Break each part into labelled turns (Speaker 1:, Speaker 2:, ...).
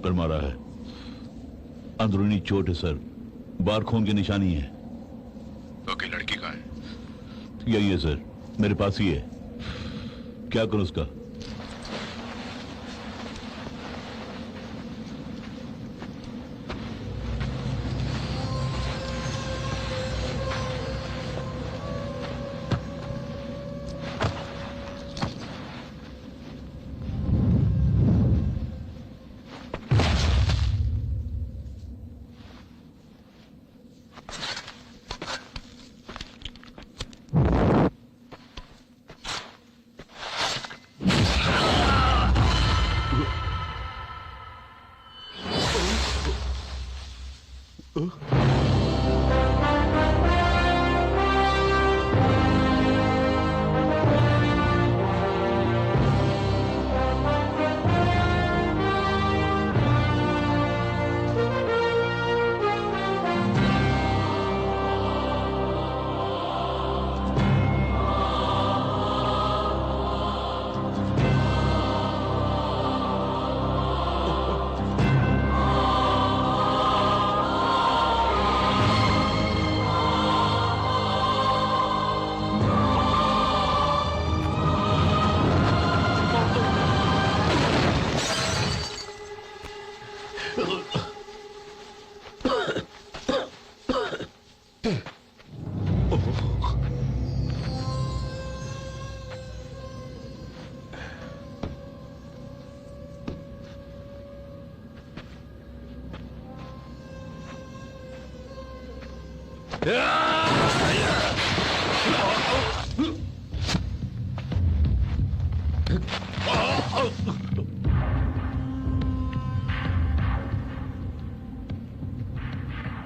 Speaker 1: कर मारा है। अंदरूनी चोट है सर, बार खून की निशानी है।
Speaker 2: ओके, लड़की कहाँ है?
Speaker 1: यही है सर, मेरे पास ही है। क्या करूं उसका?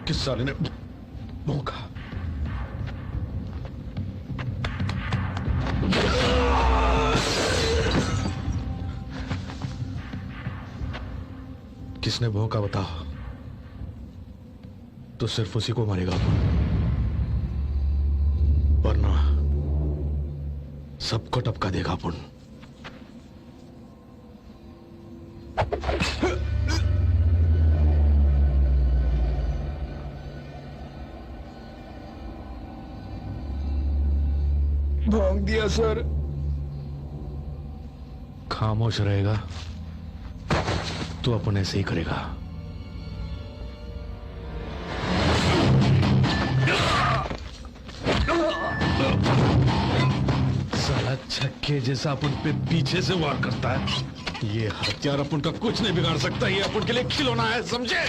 Speaker 2: किस साले ने भौंका? किसने भौंका बताओ, तो सिर्फ उसी को मारेगा अपन, वरना सबको टपका देगा अपन।
Speaker 3: भौंक दिया सर।
Speaker 2: खामोश रहेगा तो अपन ऐसे ही करेगा। साला छक्के जैसा अपन पे पीछे से वार करता है। ये हथियार अपन का कुछ नहीं बिगाड़ सकता। ये अपन के लिए खिलौना है, समझे?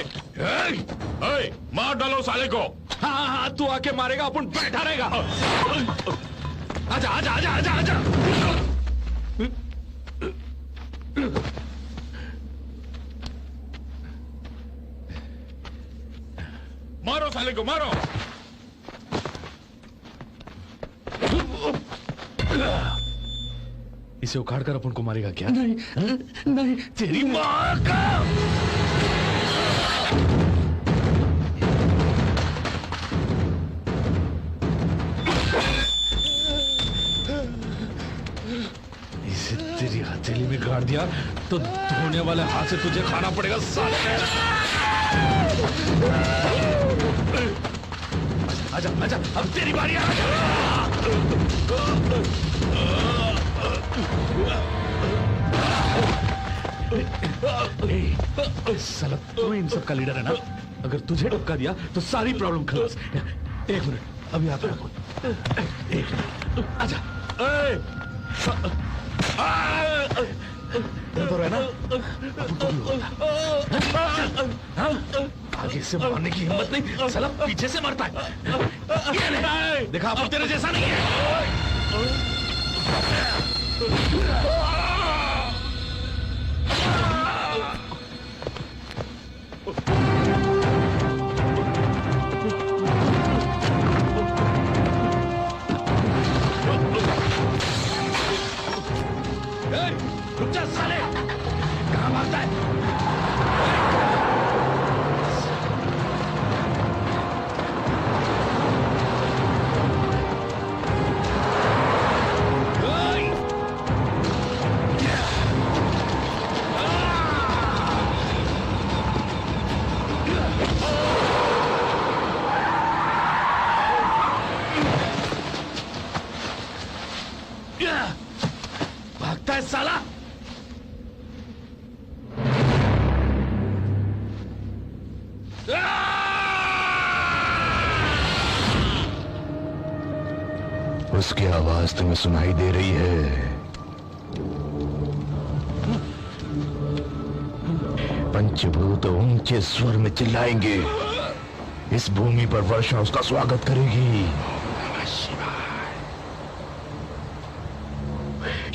Speaker 1: मार डालो साले को।
Speaker 2: हाँ हाँ, तू आके मारेगा, अपन बैठा रहेगा। आजा आजा आजा आजा आजा।
Speaker 1: मारो साले को, मारो।
Speaker 2: इसे उखाड़ कर अपन को मारेगा क्या?
Speaker 3: नहीं नहीं,
Speaker 2: तेरी माँ का। इसे तेरी हथेली में गाड़ दिया तो धोने वाले हाथ से तुझे खाना पड़ेगा साले। आजा आजा, अब तेरी बारी। साला तू इन सब का लीडर है ना? अगर तुझे टपका दिया तो सारी प्रॉब्लम खलास। एक मिनट, अभी आता हूं। एक मिनट, आजा। दर्द हो रहा है ना? अपन को भी होता। आगे से मारने की हिम्मत नहीं, साला पीछे से मारता है। ये ले, देखा, अपन तेरे जैसा नहीं है। रुक जा साले, कहाँ भागता है? उसकी आवाज तुम्हें सुनाई दे रही है। पंचभूत ऊंचे स्वर में चिल्लाएंगे। इस भूमि पर वर्षा उसका स्वागत करेगी।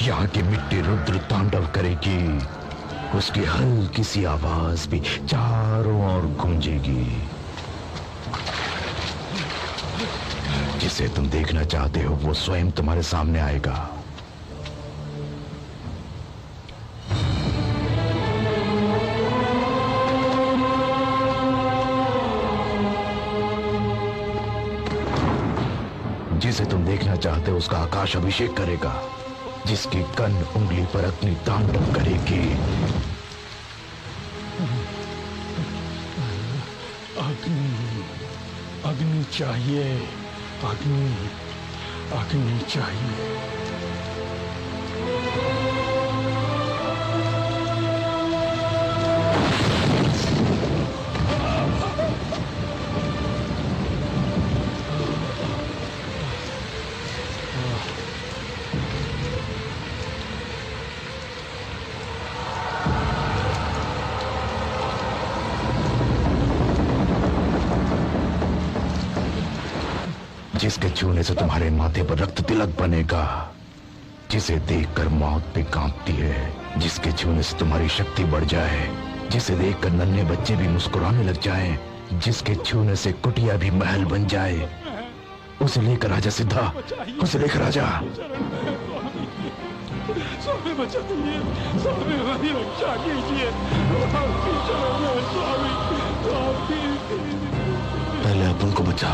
Speaker 2: यहाँ की मिट्टी रुद्र तांडव करेगी। उसकी हल्की सी आवाज भी चारों ओर गूंजेगी। जिसे तुम देखना चाहते हो वो स्वयं तुम्हारे सामने आएगा। जिसे तुम देखना चाहते हो उसका आकाश अभिषेक करेगा। जिसकी कन उंगली पर अग्नि तांडव करेगी।
Speaker 3: अग्नि, अग्नि चाहिए, अग्नि, अग्नि चाहिए।
Speaker 2: जिसके छूने से तुम्हारे माथे पर रक्त तिलक बनेगा। जिसे देखकर मौत पे कांपती है। जिसके छूने से तुम्हारी शक्ति बढ़ जाए। जिसे देखकर नन्हे बच्चे भी मुस्कुराने लग जाएं। जिसके छूने से कुटिया भी महल बन जाए। उसे लेकर आजा सिद्धा, उसे लेकर आजा।
Speaker 3: स्वामी बचाइए, स्वामी हमारी रक्षा कीजिए, आपकी शरण है स्वामी,
Speaker 2: पहले अपन को बचा।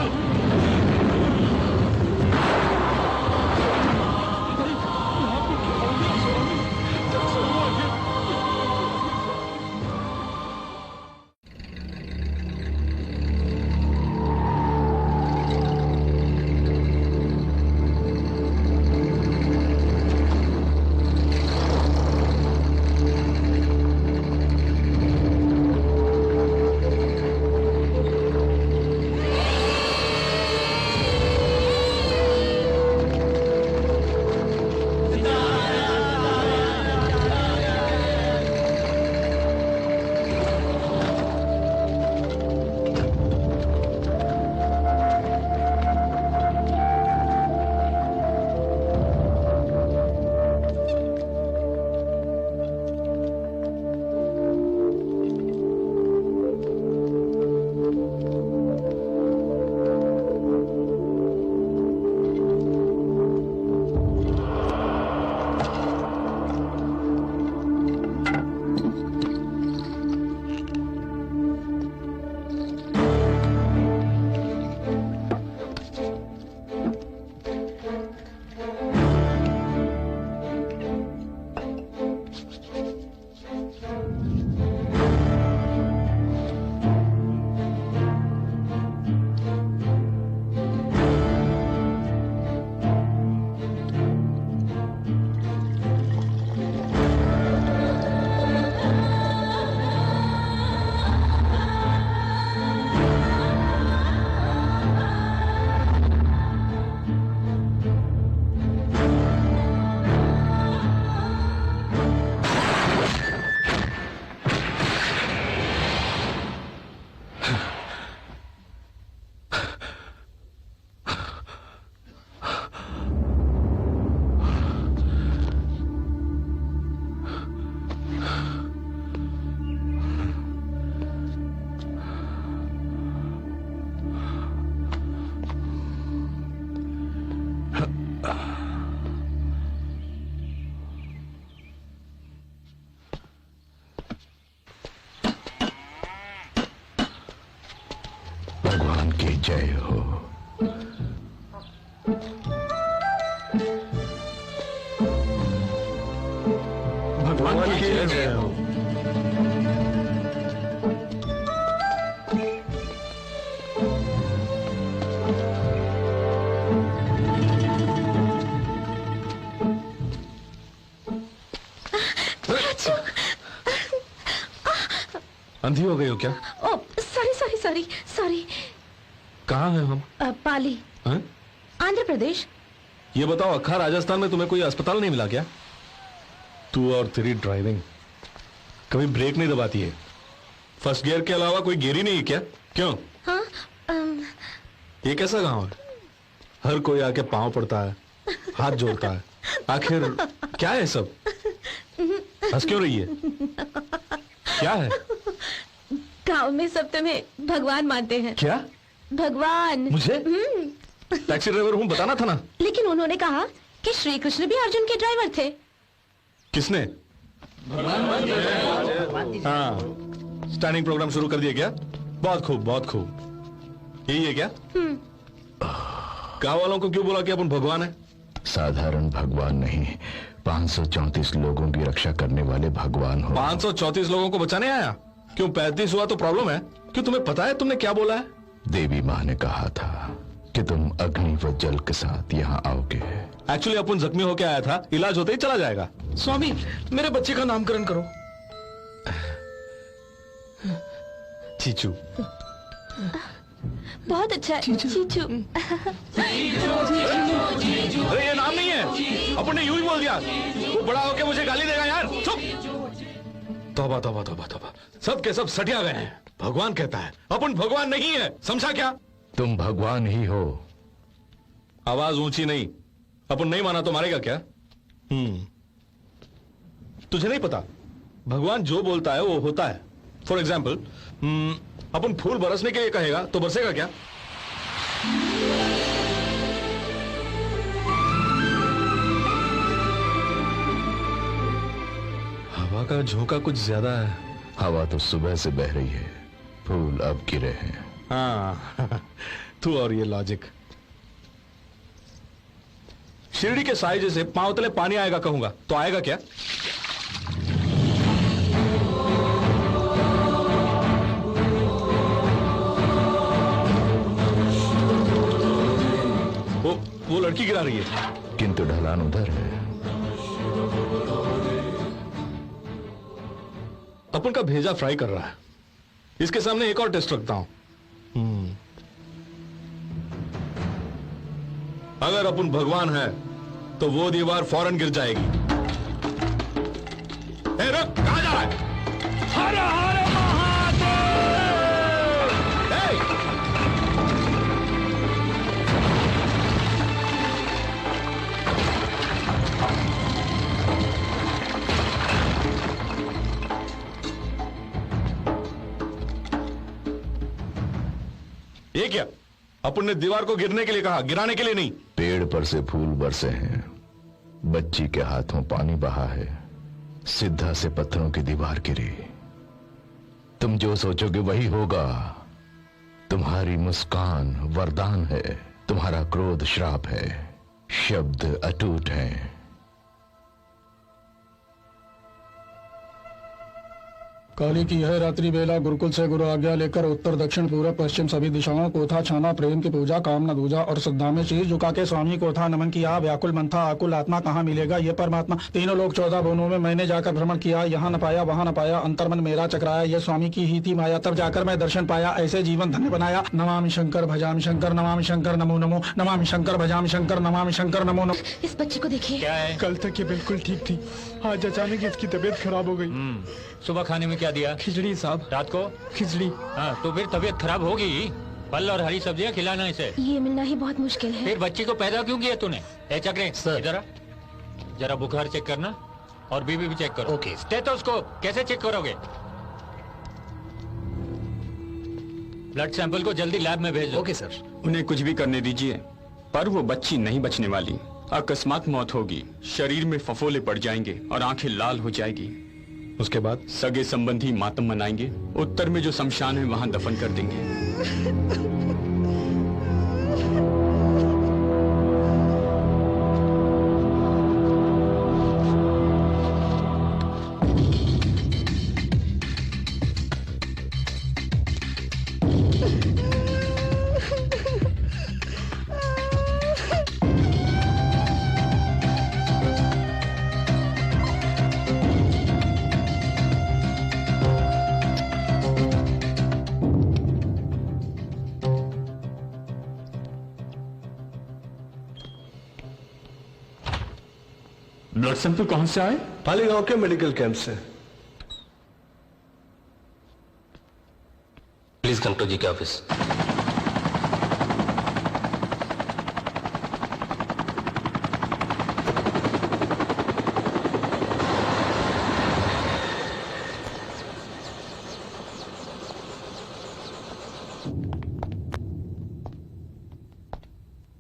Speaker 2: भगवान की जय हो।
Speaker 3: भगवान की जय हो।
Speaker 2: अंधी हो गई हो क्या?
Speaker 4: ओ सॉरी सॉरी सॉरी सॉरी।
Speaker 2: कहाँ हैं हम?
Speaker 4: पाली,
Speaker 2: हैं?
Speaker 4: आंध्र प्रदेश।
Speaker 5: ये बताओ, अक्खा राजस्थान में तुम्हें कोई अस्पताल नहीं मिला क्या? तू और तेरी ड्राइविंग कभी ब्रेक नहीं दबाती है। फर्स्ट गियर के अलावा कोई गियर ही नहीं है क्या? क्यों?
Speaker 4: हाँ
Speaker 5: ये कैसा गांव है? हर कोई आके पांव पड़ता है, हाथ जोड़ता है। आखिर क्या है सब? हंस क्यों रही है? क्या है?
Speaker 4: गांव में सब तुम्हें भगवान मानते हैं।
Speaker 5: क्या?
Speaker 4: भगवान।
Speaker 5: मुझे? टैक्सी ड्राइवर हूं, बताना था ना।
Speaker 4: लेकिन उन्होंने कहा कि श्री कृष्ण भी अर्जुन के ड्राइवर थे।
Speaker 5: किसने? हाँ, स्टैंडिंग प्रोग्राम शुरू कर दिया क्या? बहुत खूब, बहुत खूब। यही है क्या? गांव वालों को क्यों बोला कि अपन भगवान है?
Speaker 2: साधारण भगवान नहीं, 534 लोगों की रक्षा करने वाले भगवान हो।
Speaker 5: 534 लोगों को बचाने आया? क्यों 35 हुआ तो प्रॉब्लम है? क्यों तुम्हें पता है तुमने क्या बोला है?
Speaker 2: देवी माँ ने कहा था कि तुम अग्नि व जल के साथ यहाँ आओगे।
Speaker 5: एक्चुअली अपन जख्मी होके आया था, इलाज होते ही चला जाएगा।
Speaker 3: स्वामी, मेरे बच्चे का नामकरण करो।
Speaker 5: चीचू।
Speaker 4: बहुत अच्छा है। चीचू।
Speaker 5: अरे ये नाम नहीं है, अपन ने यूं ही बोल दिया। वो बड़ा होके मुझे गाली देगा यार। चुप। तौबा तौबा तौबा तौबा, सब के सब सटिया गए हैं। भगवान कहता है, अपन भगवान नहीं है, समझा क्या?
Speaker 2: तुम भगवान ही हो।
Speaker 5: आवाज ऊंची नहीं। अपन नहीं माना तो मारेगा क्या? तुझे नहीं पता, भगवान जो बोलता है वो होता है। फॉर एग्जाम्पल, अपन फूल बरसने के लिए कहेगा तो बरसेगा क्या? हवा का झोंका कुछ ज्यादा है।
Speaker 2: हवा तो सुबह से बह रही है, फूल अब गिरे हैं।
Speaker 5: हाँ तू और ये लॉजिक। शिरडी के साई जैसे पांव तले पानी आएगा कहूंगा तो आएगा क्या? वो लड़की गिरा रही है,
Speaker 2: किंतु ढलान उधर है।
Speaker 5: अपन का भेजा फ्राई कर रहा है। इसके सामने एक और टेस्ट रखता हूं। अगर अपन भगवान है तो वो दीवार फौरन गिर जाएगी। ए, रुक, कहां जा रहा है? हर हर महादेव! ए! ये क्या? अपन ने दीवार को गिरने के लिए कहा, गिराने के लिए नहीं।
Speaker 2: पेड़ पर से फूल बरसे हैं, बच्ची के हाथों पानी बहा है, सिद्धा से पत्थरों की दीवार गिरी। तुम जो सोचोगे वही होगा। तुम्हारी मुस्कान वरदान है, तुम्हारा क्रोध श्राप है, शब्द अटूट हैं।
Speaker 6: काली की यह रात्रि बेला गुरुकुल से गुरु आज्ञा लेकर उत्तर दक्षिण पूर्व पश्चिम सभी दिशाओं को था छाना, प्रेम की पूजा, कामना दूजा और श्रद्धा में शीश झुका के स्वामी को था नमन किया। व्याकुल मन था आकुल आत्मा, कहाँ मिलेगा ये परमात्मा? तीनों लोग 14 भुवनों में मैंने जाकर भ्रमण किया, यहाँ न पाया वहाँ न पाया, अंतर्मन मेरा चकराया, ये स्वामी की ही थी माया। तब जाकर मैं दर्शन पाया, ऐसे जीवन धन्य बनाया। नमामि शंकर भजामि शंकर, नमामि शंकर नमो नमो, नमामि शंकर भजामि शंकर, नमामि शंकर नमो नमो।
Speaker 4: इस बच्चे को देखिए।
Speaker 7: क्या है?
Speaker 3: कल तक ये बिल्कुल ठीक थी, आज अचानक इसकी तबीयत खराब हो गई।
Speaker 7: सुबह खाने में क्या दिया?
Speaker 3: खिचड़ी साहब।
Speaker 7: रात को?
Speaker 3: खिचड़ी।
Speaker 7: हाँ, तो फिर तबीयत खराब होगी। फल और हरी सब्जियां खिलाना इसे।
Speaker 4: ये मिलना ही बहुत मुश्किल है।
Speaker 7: फिर बच्ची को पैदा क्यों किया तूने? ए चक्रे, इधर आ। जरा बुखार चेक करना और बीपी भी चेक करो।
Speaker 2: ओके।
Speaker 7: स्टेथोस्कोप कैसे चेक करोगे? ब्लड सैंपल को जल्दी लैब में भेज दो।
Speaker 2: Okay sir.
Speaker 8: उन्हें कुछ भी करने दीजिए, पर वो बच्ची नहीं बचने वाली। अकस्मात मौत होगी, शरीर में फफोले पड़ जाएंगे और आंखें लाल हो जाएगी।
Speaker 5: उसके बाद
Speaker 8: सगे संबंधी मातम मनाएंगे, उत्तर में जो शमशान है वहां दफन कर देंगे। बसंतपुर कौन से आए?
Speaker 9: पाली गांव के मेडिकल कैंप से।
Speaker 10: प्लीज कम टू जी के ऑफिस।